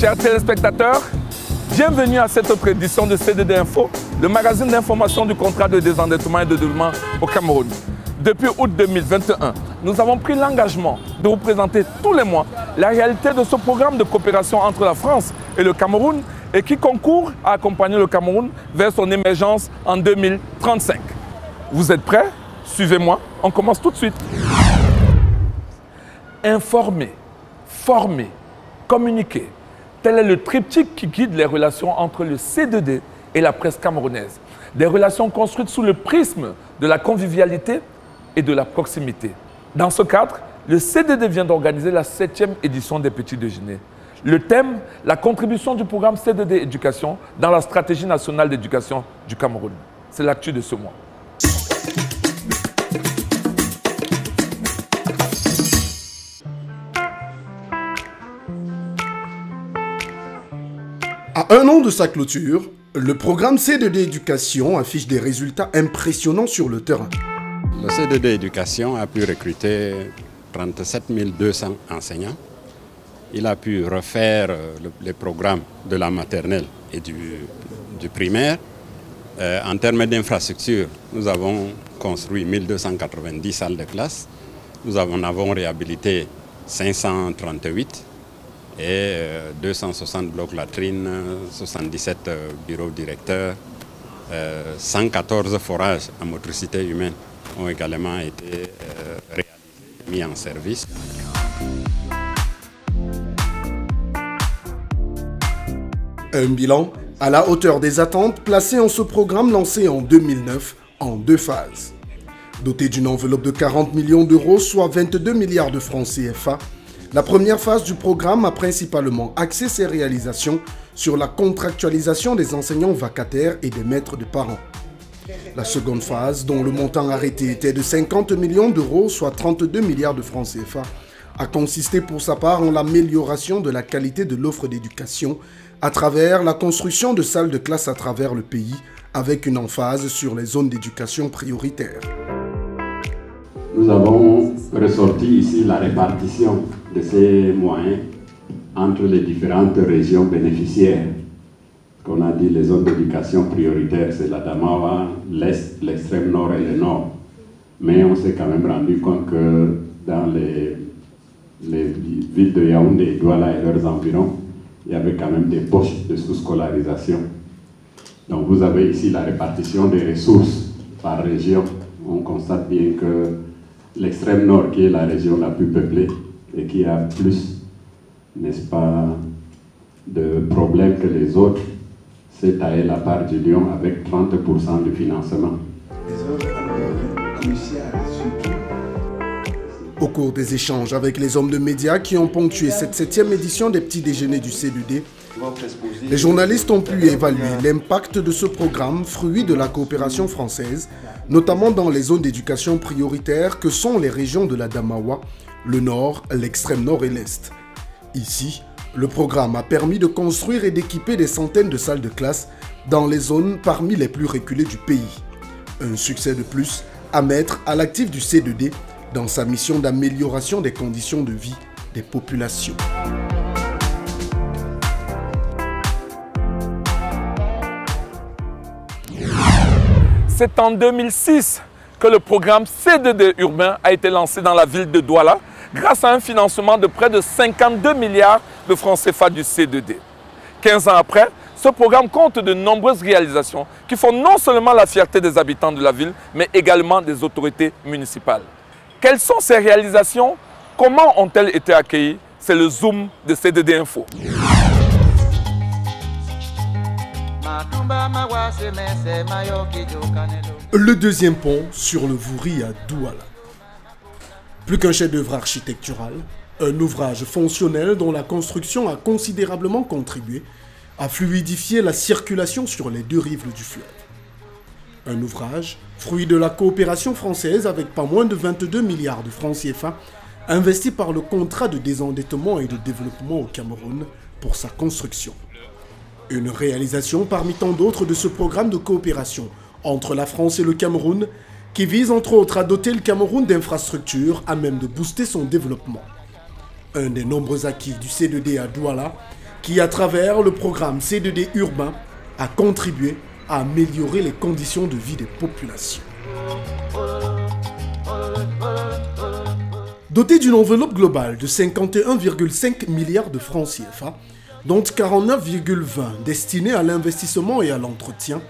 Chers téléspectateurs, bienvenue à cette autre édition de CDD Info, le magazine d'information du contrat de désendettement et de développement au Cameroun. Depuis août 2021, nous avons pris l'engagement de vous présenter tous les mois la réalité de ce programme de coopération entre la France et le Cameroun et qui concourt à accompagner le Cameroun vers son émergence en 2035. Vous êtes prêts? Suivez-moi, on commence tout de suite. Informer, former, communiquer. Tel est le triptyque qui guide les relations entre le C2D et la presse camerounaise. Des relations construites sous le prisme de la convivialité et de la proximité. Dans ce cadre, le C2D vient d'organiser la 7e édition des Petits Déjeuners. Le thème, la contribution du programme C2D Éducation dans la stratégie nationale d'éducation du Cameroun. C'est l'actu de ce mois. À un an de sa clôture, le programme C2D Éducation affiche des résultats impressionnants sur le terrain. Le C2D Éducation a pu recruter 37 200 enseignants. Il a pu refaire les programmes de la maternelle et du primaire. En termes d'infrastructures, nous avons construit 1290 salles de classe. Nous en avons réhabilité 538 et 260 blocs latrines, 77 bureaux directeurs, 114 forages à motricité humaine ont également été réalisés, mis en service. Un bilan à la hauteur des attentes placé en ce programme lancé en 2009 en 2 phases. Doté d'une enveloppe de 40 millions d'euros, soit 22 milliards de francs CFA, la première phase du programme a principalement axé ses réalisations sur la contractualisation des enseignants vacataires et des maîtres de parents. La seconde phase, dont le montant arrêté était de 50 millions d'euros, soit 32 milliards de francs CFA, a consisté pour sa part en l'amélioration de la qualité de l'offre d'éducation à travers la construction de salles de classe à travers le pays, avec une emphase sur les zones d'éducation prioritaires. Nous avons ressorti ici la répartition de ces moyens entre les différentes régions bénéficiaires. On a dit les zones d'éducation prioritaires, c'est la Damawa, l'Est, l'extrême nord et le nord. Mais on s'est quand même rendu compte que dans les villes de Yaoundé et Douala et leurs environs, il y avait quand même des poches de sous-scolarisation. Donc vous avez ici la répartition des ressources par région. On constate bien que l'extrême nord, qui est la région la plus peuplée et qui a plus, n'est-ce pas, de problèmes que les autres, s'est taillé la part du lion avec 30% de financement. Au cours des échanges avec les hommes de médias qui ont ponctué cette 7e édition des Petits Déjeuners du C2D, les journalistes ont pu évaluer l'impact de ce programme, fruit de la coopération française, notamment dans les zones d'éducation prioritaires que sont les régions de la Damawa, le nord, l'extrême nord et l'est. Ici, le programme a permis de construire et d'équiper des centaines de salles de classe dans les zones parmi les plus reculées du pays. Un succès de plus à mettre à l'actif du C2D dans sa mission d'amélioration des conditions de vie des populations. C'est en 2006 que le programme C2D urbain a été lancé dans la ville de Douala grâce à un financement de près de 52 milliards de francs CFA du C2D. 15 ans après, ce programme compte de nombreuses réalisations qui font non seulement la fierté des habitants de la ville, mais également des autorités municipales. Quelles sont ces réalisations? Comment ont-elles été accueillies? C'est le zoom de C2D Info. Le deuxième pont sur le Vouri à Douala. Plus qu'un chef-d'œuvre architectural, un ouvrage fonctionnel dont la construction a considérablement contribué à fluidifier la circulation sur les 2 rives du fleuve. Un ouvrage, fruit de la coopération française avec pas moins de 22 milliards de francs CFA, investi par le contrat de désendettement et de développement au Cameroun pour sa construction. Une réalisation parmi tant d'autres de ce programme de coopération entre la France et le Cameroun qui vise entre autres à doter le Cameroun d'infrastructures à même de booster son développement. Un des nombreux acquis du C2D à Douala qui, à travers le programme C2D urbain, a contribué à améliorer les conditions de vie des populations. Doté d'une enveloppe globale de 51,5 milliards de francs CFA, dont 49,20 destinés à l'investissement et à l'entretien,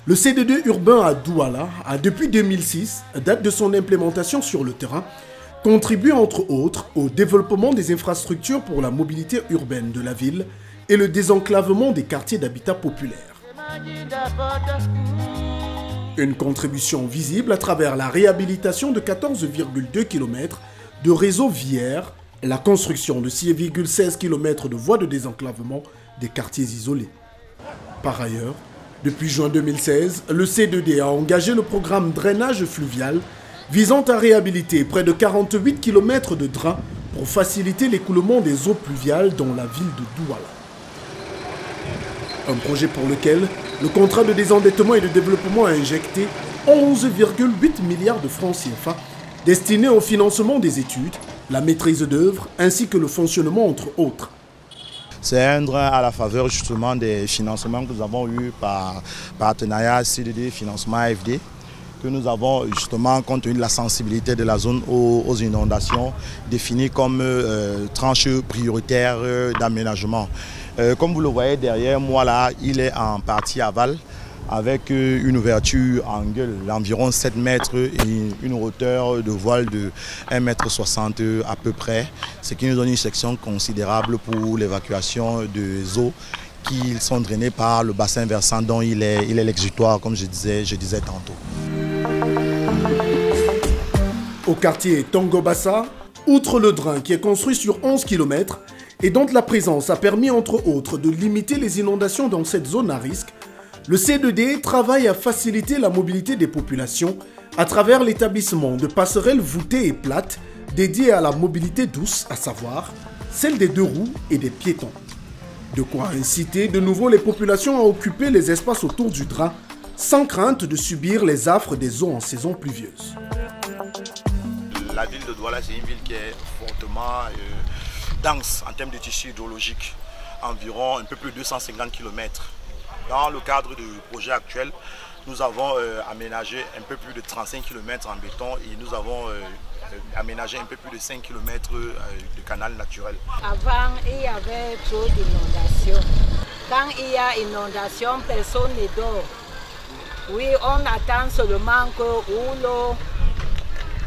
le C2D urbain à Douala a depuis 2006, date de son implémentation sur le terrain, contribué entre autres au développement des infrastructures pour la mobilité urbaine de la ville et le désenclavement des quartiers d'habitat populaire. Une contribution visible à travers la réhabilitation de 14,2 km de réseaux viaires, la construction de 6,16 km de voies de désenclavement des quartiers isolés. Par ailleurs, depuis juin 2016, le C2D a engagé le programme drainage fluvial visant à réhabiliter près de 48 km de drains pour faciliter l'écoulement des eaux pluviales dans la ville de Douala. Un projet pour lequel le contrat de désendettement et de développement a injecté 11,8 milliards de francs CFA destinés au financement des études, la maîtrise d'œuvre ainsi que le fonctionnement entre autres. C'est un drain à la faveur justement des financements que nous avons eus par partenariat C2D Financement AFD, que nous avons justement, compte tenu de la sensibilité de la zone aux inondations, définie comme tranche prioritaire d'aménagement. Comme vous le voyez derrière moi là, il est en partie aval, avec une ouverture en gueule d'environ 7 mètres et une hauteur de voile de 1,60 m à peu près, ce qui nous donne une section considérable pour l'évacuation des eaux qui sont drainées par le bassin versant dont il est l'exutoire, comme je disais tantôt. Au quartier Tongobassa, outre le drain qui est construit sur 11 km et dont la présence a permis entre autres de limiter les inondations dans cette zone à risque, le C2D travaille à faciliter la mobilité des populations à travers l'établissement de passerelles voûtées et plates dédiées à la mobilité douce, à savoir celle des deux roues et des piétons. De quoi inciter de nouveau les populations à occuper les espaces autour du drain sans crainte de subir les affres des eaux en saison pluvieuse. La ville de Douala, c'est une ville qui est fortement dense en termes de tissu hydrologique, environ un peu plus de 250 km. Dans le cadre du projet actuel, nous avons aménagé un peu plus de 35 km en béton et nous avons aménagé un peu plus de 5 km de canal naturel. Avant, il y avait trop d'inondations. Quand il y a inondation, personne ne dort. Oui, on attend seulement que l'eau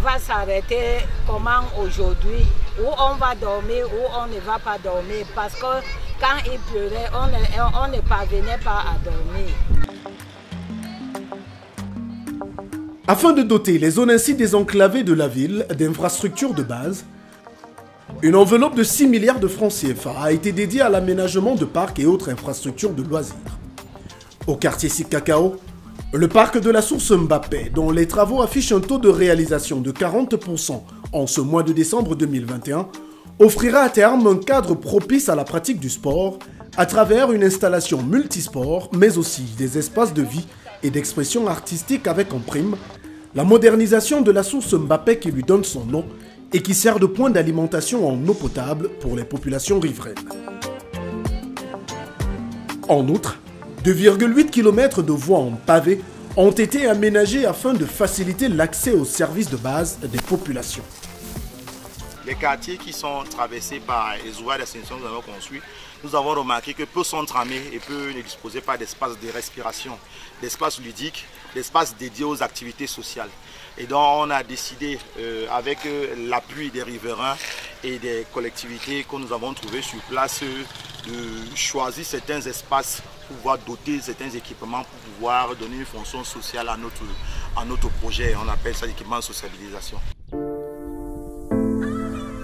va s'arrêter comment aujourd'hui, où on va dormir, où on ne va pas dormir, parce que quand il pleurait, on ne parvenait pas à dormir. Afin de doter les zones ainsi désenclavées de la ville d'infrastructures de base, une enveloppe de 6 milliards de francs CFA a été dédiée à l'aménagement de parcs et autres infrastructures de loisirs. Au quartier Sikakao, le parc de la source Mbappé, dont les travaux affichent un taux de réalisation de 40% en ce mois de décembre 2021, offrira à terme un cadre propice à la pratique du sport à travers une installation multisport, mais aussi des espaces de vie et d'expression artistique avec en prime la modernisation de la source Mbappé qui lui donne son nom et qui sert de point d'alimentation en eau potable pour les populations riveraines. En outre, 2,8 km de voies en pavé ont été aménagées afin de faciliter l'accès aux services de base des populations. Les quartiers qui sont traversés par les ouvrages d'assainissement que nous avons construits, nous avons remarqué que peu sont tramés et peu ne disposaient pas d'espace de respiration, d'espace ludique, d'espace dédié aux activités sociales. Et donc on a décidé, avec l'appui des riverains et des collectivités que nous avons trouvées sur place, de choisir certains espaces pour pouvoir doter certains équipements pour pouvoir donner une fonction sociale à notre projet. On appelle ça l'équipement de sociabilisation.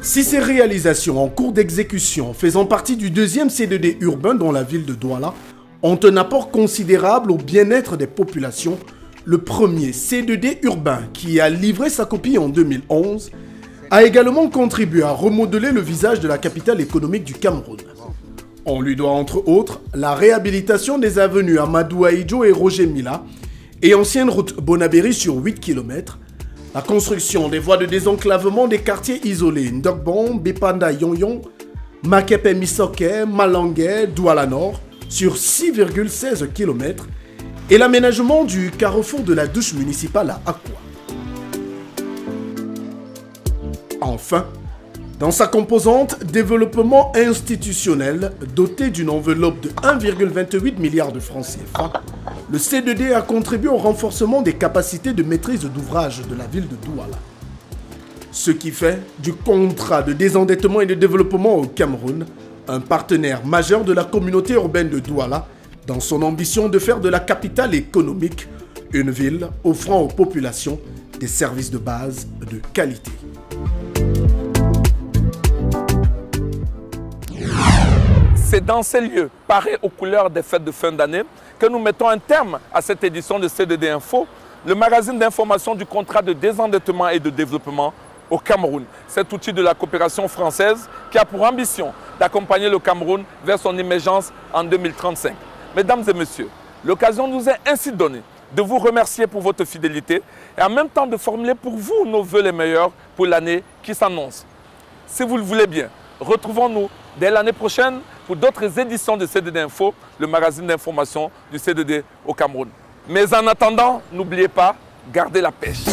Si ces réalisations en cours d'exécution faisant partie du deuxième C2D urbain dans la ville de Douala ont un apport considérable au bien-être des populations, le premier C2D urbain qui a livré sa copie en 2011 a également contribué à remodeler le visage de la capitale économique du Cameroun. On lui doit entre autres la réhabilitation des avenues Amadou Ahidjo et Roger Mila et ancienne route Bonabéry sur 8 km, la construction des voies de désenclavement des quartiers isolés Ndokbon, Bepanda Yonyon, Makepe-Misoke, Malangé, Douala Nord, sur 6,16 km, et l'aménagement du carrefour de la douche municipale à Akwa. Enfin, dans sa composante développement institutionnel, doté d'une enveloppe de 1,28 milliard de francs CFA, le C2D a contribué au renforcement des capacités de maîtrise d'ouvrage de la ville de Douala. Ce qui fait du contrat de désendettement et de développement au Cameroun un partenaire majeur de la communauté urbaine de Douala dans son ambition de faire de la capitale économique une ville offrant aux populations des services de base de qualité. C'est dans ces lieux, parés aux couleurs des fêtes de fin d'année, que nous mettons un terme à cette édition de C2D Info, le magazine d'information du contrat de désendettement et de développement au Cameroun. Cet outil de la coopération française qui a pour ambition d'accompagner le Cameroun vers son émergence en 2035. Mesdames et messieurs, l'occasion nous est ainsi donnée de vous remercier pour votre fidélité et en même temps de formuler pour vous nos vœux les meilleurs pour l'année qui s'annonce. Si vous le voulez bien, retrouvons-nous dès l'année prochaine pour d'autres éditions de C2D Info, le magazine d'information du C2D au Cameroun. Mais en attendant, n'oubliez pas, gardez la pêche.